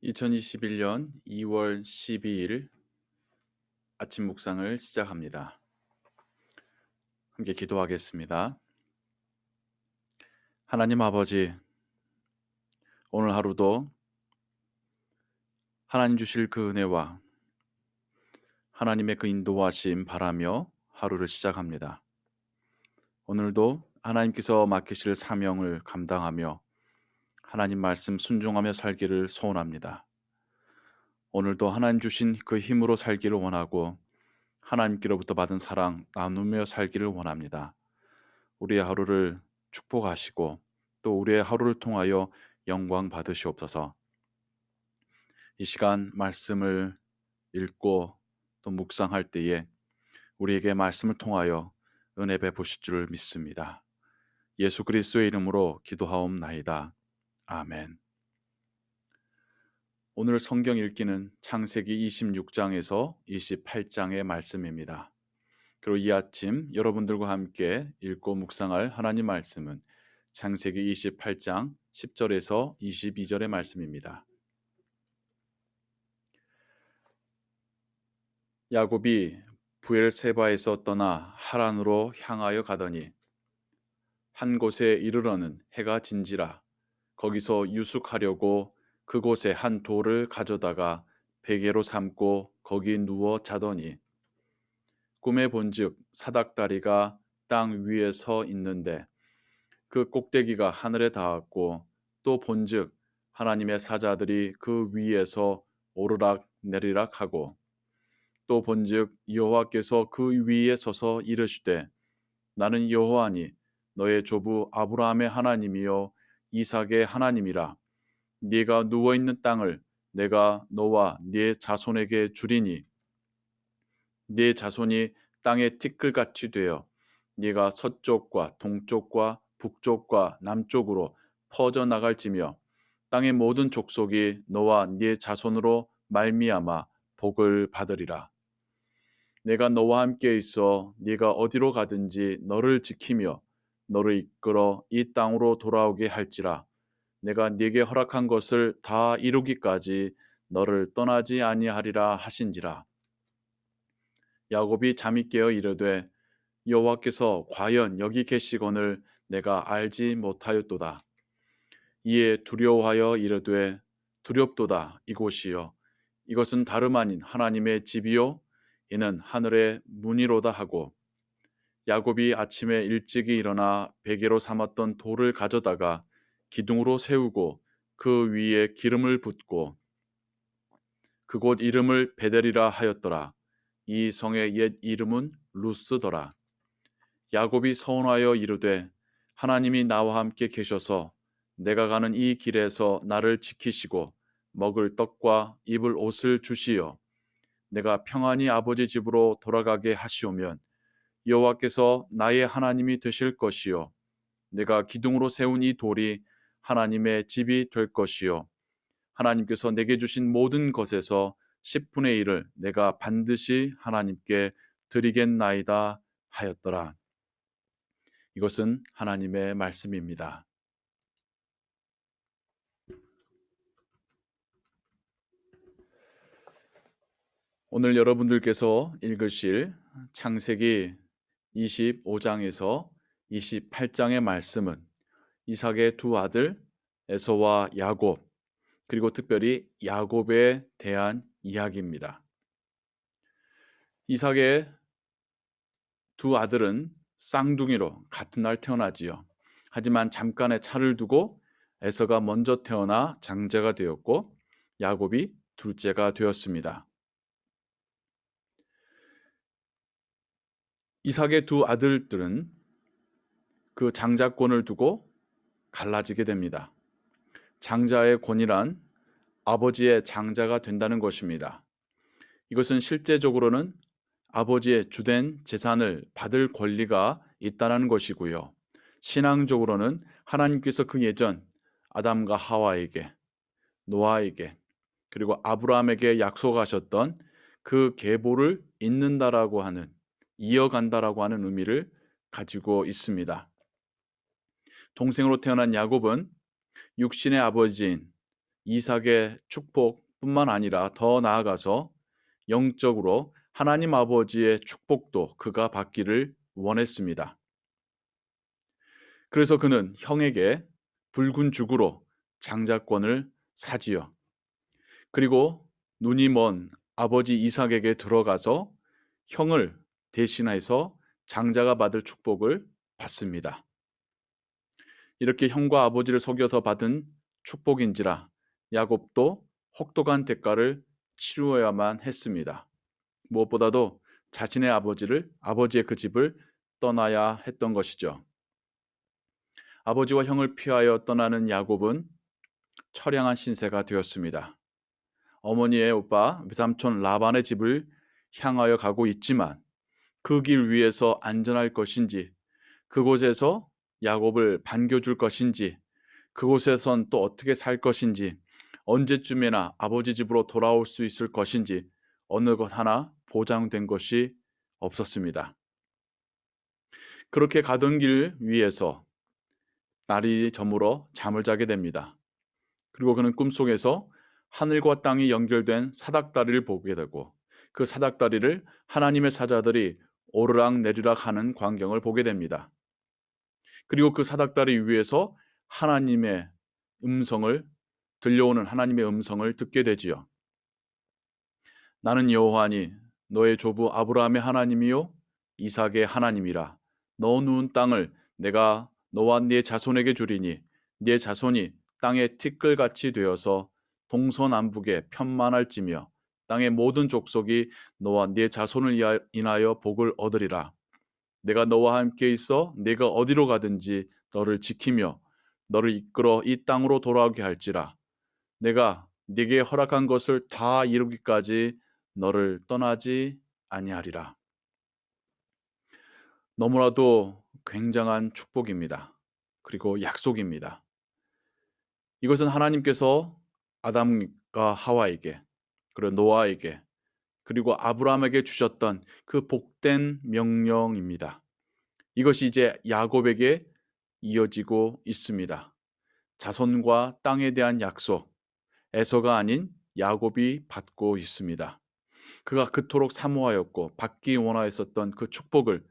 2021년 2월 12일 아침 묵상을 시작합니다. 함께 기도하겠습니다. 하나님 아버지, 오늘 하루도 하나님 주실 그 은혜와 하나님의 그 인도하심 바라며 하루를 시작합니다. 오늘도 하나님께서 맡기실 사명을 감당하며 하나님 말씀 순종하며 살기를 소원합니다. 오늘도 하나님 주신 그 힘으로 살기를 원하고 하나님께로부터 받은 사랑 나누며 살기를 원합니다. 우리의 하루를 축복하시고 또 우리의 하루를 통하여 영광 받으시옵소서. 이 시간 말씀을 읽고 또 묵상할 때에 우리에게 말씀을 통하여 은혜 베푸실 줄 믿습니다. 예수 그리스도의 이름으로 기도하옵나이다. 아멘. 오늘 성경 읽기는 창세기 26장에서 28장의 말씀입니다. 그리고 이 아침 여러분들과 함께 읽고 묵상할 하나님 말씀은 창세기 28장 10절에서 22절의 말씀입니다. 야곱이 브엘세바에서 떠나 하란으로 향하여 가더니 한 곳에 이르러는 해가 진지라 거기서 유숙하려고 그곳에 한 돌을 가져다가 베개로 삼고 거기 누워 자더니 꿈에 본즉 사닥다리가 땅 위에 서 있는데 그 꼭대기가 하늘에 닿았고 또 본즉 하나님의 사자들이 그 위에서 오르락 내리락 하고 또 본즉 여호와께서 그 위에 서서 이르시되 나는 여호와니 너의 조부 아브라함의 하나님이요 이삭의 하나님이라. 네가 누워 있는 땅을 내가 너와 네 자손에게 주리니 네 자손이 땅의 티끌같이 되어 네가 서쪽과 동쪽과 북쪽과 남쪽으로 퍼져 나갈지며 땅의 모든 족속이 너와 네 자손으로 말미암아 복을 받으리라. 내가 너와 함께 있어 네가 어디로 가든지 너를 지키며 너를 이끌어 이 땅으로 돌아오게 할지라. 내가 네게 허락한 것을 다 이루기까지 너를 떠나지 아니하리라 하신지라. 야곱이 잠이 깨어 이르되 여호와께서 과연 여기 계시거늘 내가 알지 못하였도다. 이에 두려워하여 이르되 두렵도다. 이곳이여 이것은 다름 아닌 하나님의 집이요 이는 하늘의 문이로다 하고 야곱이 아침에 일찍이 일어나 베개로 삼았던 돌을 가져다가 기둥으로 세우고 그 위에 기름을 붓고 그곳 이름을 베델이라 하였더라. 이 성의 옛 이름은 루스더라. 야곱이 서원하여 이르되 하나님이 나와 함께 계셔서 내가 가는 이 길에서 나를 지키시고 먹을 떡과 입을 옷을 주시어 내가 평안히 아버지 집으로 돌아가게 하시오면 여호와께서 나의 하나님이 되실 것이요 내가 기둥으로 세운 이 돌이 하나님의 집이 될 것이요 하나님께서 내게 주신 모든 것에서 10분의 1을 내가 반드시 하나님께 드리겠나이다 하였더라. 이것은 하나님의 말씀입니다. 오늘 여러분들께서 읽으실 창세기 25장에서 28장의 말씀은 이삭의 두 아들 에서와 야곱 그리고 특별히 야곱에 대한 이야기입니다. 이삭의 두 아들은 쌍둥이로 같은 날 태어나지요. 하지만 잠깐의 차를 두고 에서가 먼저 태어나 장자가 되었고 야곱이 둘째가 되었습니다. 이삭의 두 아들들은 그 장자권을 두고 갈라지게 됩니다. 장자의 권위란 아버지의 장자가 된다는 것입니다. 이것은 실제적으로는 아버지의 주된 재산을 받을 권리가 있다는 것이고요. 신앙적으로는 하나님께서 그 예전 아담과 하와에게, 노아에게, 그리고 아브라함에게 약속하셨던 그 계보를 잇는다라고 하는, 이어간다라고 하는 의미를 가지고 있습니다. 동생으로 태어난 야곱은 육신의 아버지인 이삭의 축복뿐만 아니라 더 나아가서 영적으로 하나님 아버지의 축복도 그가 받기를 원했습니다. 그래서 그는 형에게 붉은 죽으로 장자권을 사지요. 그리고 눈이 먼 아버지 이삭에게 들어가서 형을 대신해서 장자가 받을 축복을 받습니다. 이렇게 형과 아버지를 속여서 받은 축복인지라 야곱도 혹독한 대가를 치루어야만 했습니다. 무엇보다도 자신의 아버지의 그 집을 떠나야 했던 것이죠. 아버지와 형을 피하여 떠나는 야곱은 처량한 신세가 되었습니다. 어머니의 오빠 외삼촌 라반의 집을 향하여 가고 있지만 그 길 위에서 안전할 것인지, 그곳에서 야곱을 반겨줄 것인지, 그곳에선 또 어떻게 살 것인지, 언제쯤에나 아버지 집으로 돌아올 수 있을 것인지 어느 것 하나 보장된 것이 없었습니다. 그렇게 가던 길 위에서 날이 저물어 잠을 자게 됩니다. 그리고 그는 꿈속에서 하늘과 땅이 연결된 사닥다리를 보게 되고 그 사닥다리를 하나님의 사자들이 오르락 내리락 하는 광경을 보게 됩니다. 그리고 그 사닥다리 위에서 하나님의 들려오는 하나님의 음성을 듣게 되지요. 나는 여호와니 너의 조부 아브라함의 하나님이요 이삭의 하나님이라. 너 누운 땅을 내가 너와 네 자손에게 주리니 네 자손이 땅의 티끌같이 되어서 동서남북에 편만할지며 땅의 모든 족속이 너와 네 자손을 인하여 복을 얻으리라. 내가 너와 함께 있어 네가 어디로 가든지 너를 지키며 너를 이끌어 이 땅으로 돌아오게 할지라. 내가 네게 허락한 것을 다 이루기까지 너를 떠나지 아니하리라. 너무나도 굉장한 축복입니다. 그리고 약속입니다. 이것은 하나님께서 아담과 하와에게, 그리고 노아에게, 그리고 아브라함에게 주셨던 그 복된 명령입니다. 이것이 이제 야곱에게 이어지고 있습니다. 자손과 땅에 대한 약속, 에서가 아닌 야곱이 받고 있습니다. 그가 그토록 사모하였고 받기 원하였었던 그 축복을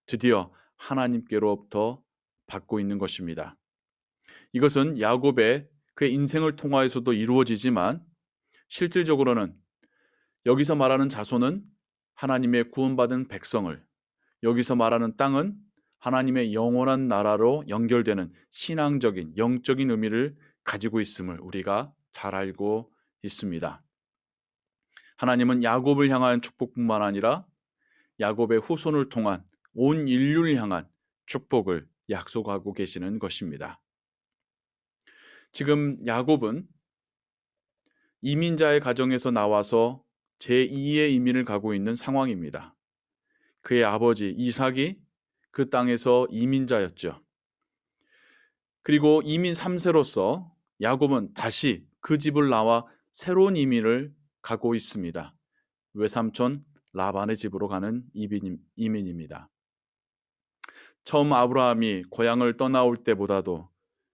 드디어 하나님께로부터 받고 있는 것입니다. 이것은 야곱의 그의 인생을 통하여서도 이루어지지만 실질적으로는 여기서 말하는 자손은 하나님의 구원받은 백성을, 여기서 말하는 땅은 하나님의 영원한 나라로 연결되는 신앙적인 영적인 의미를 가지고 있음을 우리가 잘 알고 있습니다. 하나님은 야곱을 향한 축복뿐만 아니라 야곱의 후손을 통한 온 인류를 향한 축복을 약속하고 계시는 것입니다. 지금 야곱은 이민자의 가정에서 나와서 제2의 이민을 가고 있는 상황입니다. 그의 아버지 이삭이 그 땅에서 이민자였죠. 그리고 이민 3세로서 야곱은 다시 그 집을 나와 새로운 이민을 가고 있습니다. 외삼촌 라반의 집으로 가는 이민입니다. 처음 아브라함이 고향을 떠나올 때보다도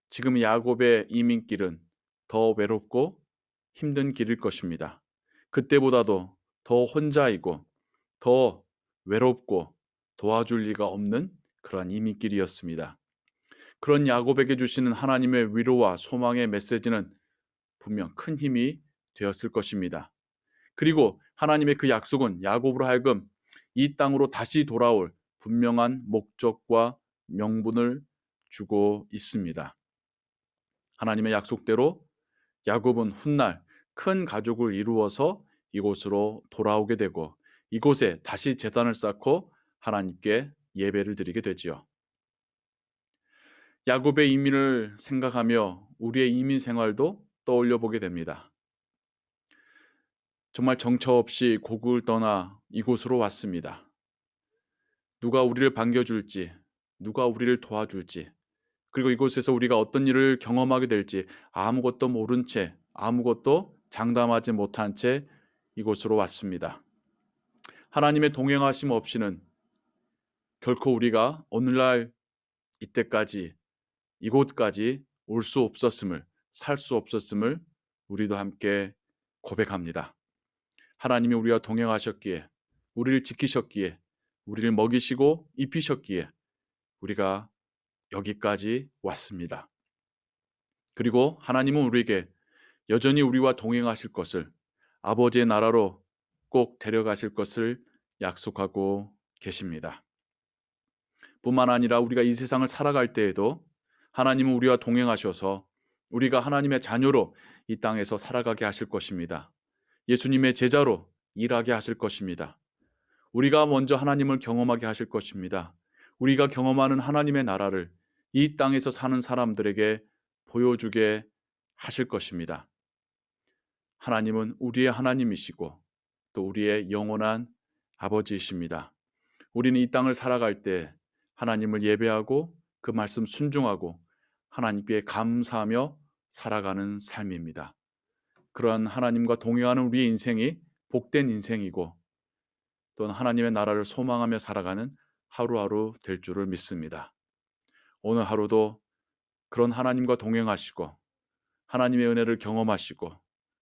지금 야곱의 이민길은 더 외롭고 힘든 길일 것입니다. 그때보다도 더 혼자이고 더 외롭고 도와줄 리가 없는 그러한 이민길이었습니다. 그런 야곱에게 주시는 하나님의 위로와 소망의 메시지는 분명 큰 힘이 되었을 것입니다. 그리고 하나님의 그 약속은 야곱으로 하여금 이 땅으로 다시 돌아올 분명한 목적과 명분을 주고 있습니다. 하나님의 약속대로 야곱은 훗날 큰 가족을 이루어서 이곳으로 돌아오게 되고 이곳에 다시 제단을 쌓고 하나님께 예배를 드리게 되지요. 야곱의 이민을 생각하며 우리의 이민 생활도 떠올려 보게 됩니다. 정말 정처 없이 고국을 떠나 이곳으로 왔습니다. 누가 우리를 반겨줄지, 누가 우리를 도와줄지, 그리고 이곳에서 우리가 어떤 일을 경험하게 될지 아무것도 모른 채, 아무것도 장담하지 못한 채 이곳으로 왔습니다. 하나님의 동행하심 없이는 결코 우리가 오늘날 이때까지 이곳까지 올 수 없었음을, 살 수 없었음을 우리도 함께 고백합니다. 하나님이 우리와 동행하셨기에, 우리를 지키셨기에, 우리를 먹이시고 입히셨기에 우리가 여기까지 왔습니다. 그리고 하나님은 우리에게 여전히 우리와 동행하실 것을, 아버지의 나라로 꼭 데려가실 것을 약속하고 계십니다. 뿐만 아니라 우리가 이 세상을 살아갈 때에도 하나님은 우리와 동행하셔서 우리가 하나님의 자녀로 이 땅에서 살아가게 하실 것입니다. 예수님의 제자로 일하게 하실 것입니다. 우리가 먼저 하나님을 경험하게 하실 것입니다. 우리가 경험하는 하나님의 나라를 이 땅에서 사는 사람들에게 보여주게 하실 것입니다. 하나님은 우리의 하나님이시고 또 우리의 영원한 아버지이십니다. 우리는 이 땅을 살아갈 때 하나님을 예배하고 그 말씀 순종하고 하나님께 감사하며 살아가는 삶입니다. 그러한 하나님과 동행하는 우리의 인생이 복된 인생이고 또는 하나님의 나라를 소망하며 살아가는 하루하루 될 줄을 믿습니다. 오늘 하루도 그런 하나님과 동행하시고 하나님의 은혜를 경험하시고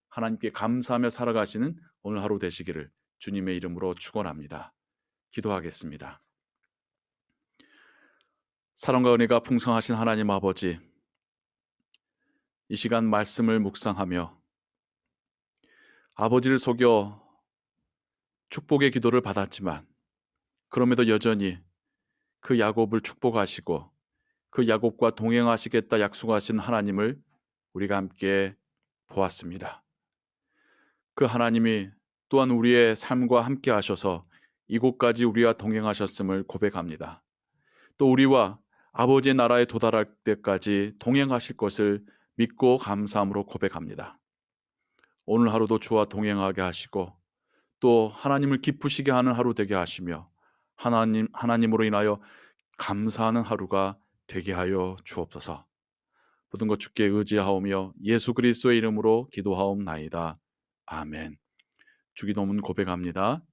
하나님께 감사하며 살아가시는 오늘 하루 되시기를 주님의 이름으로 축원합니다. 기도하겠습니다. 사랑과 은혜가 풍성하신 하나님 아버지, 이 시간 말씀을 묵상하며 아버지를 속여 축복의 기도를 받았지만 그럼에도 여전히 그 야곱을 축복하시고 그 야곱과 동행하시겠다 약속하신 하나님을 우리가 함께 보았습니다. 그 하나님이 또한 우리의 삶과 함께 하셔서 이곳까지 우리와 동행하셨음을 고백합니다. 또 우리와 아버지의 나라에 도달할 때까지 동행하실 것을 믿고 감사함으로 고백합니다. 오늘 하루도 주와 동행하게 하시고 또 하나님을 기쁘시게 하는 하루 되게 하시며 하나님으로 인하여 감사하는 하루가 되게 하여 주옵소서. 모든 것 주께 의지하오며 예수 그리스도의 이름으로 기도하옵나이다. 아멘. 주기도문 고백합니다.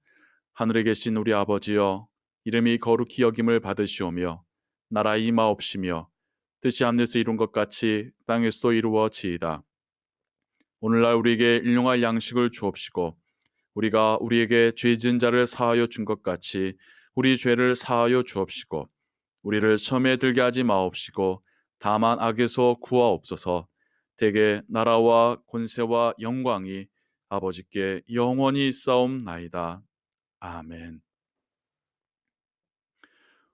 하늘에 계신 우리 아버지여, 이름이 거룩히 여김을 받으시오며 나라 임하옵시며 뜻이 하늘에서 이룬 것 같이 땅에서도 이루어지이다. 오늘날 우리에게 일용할 양식을 주옵시고 우리가 우리에게 죄 지은 자를 사하여 준 것 같이 우리 죄를 사하여 주옵시고 우리를 시험에 들게 하지 마옵시고 다만 악에서 구하옵소서. 대개 나라와 권세와 영광이 아버지께 영원히 있사옵나이다. 아멘.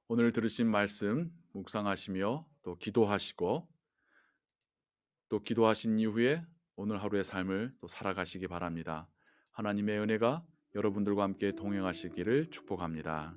오늘 들으신 말씀 묵상하시며 또 기도하시고 또 기도하신 이후에 오늘 하루의 삶을 또 살아가시기 바랍니다. 하나님의 은혜가 여러분들과 함께 동행하시기를 축복합니다.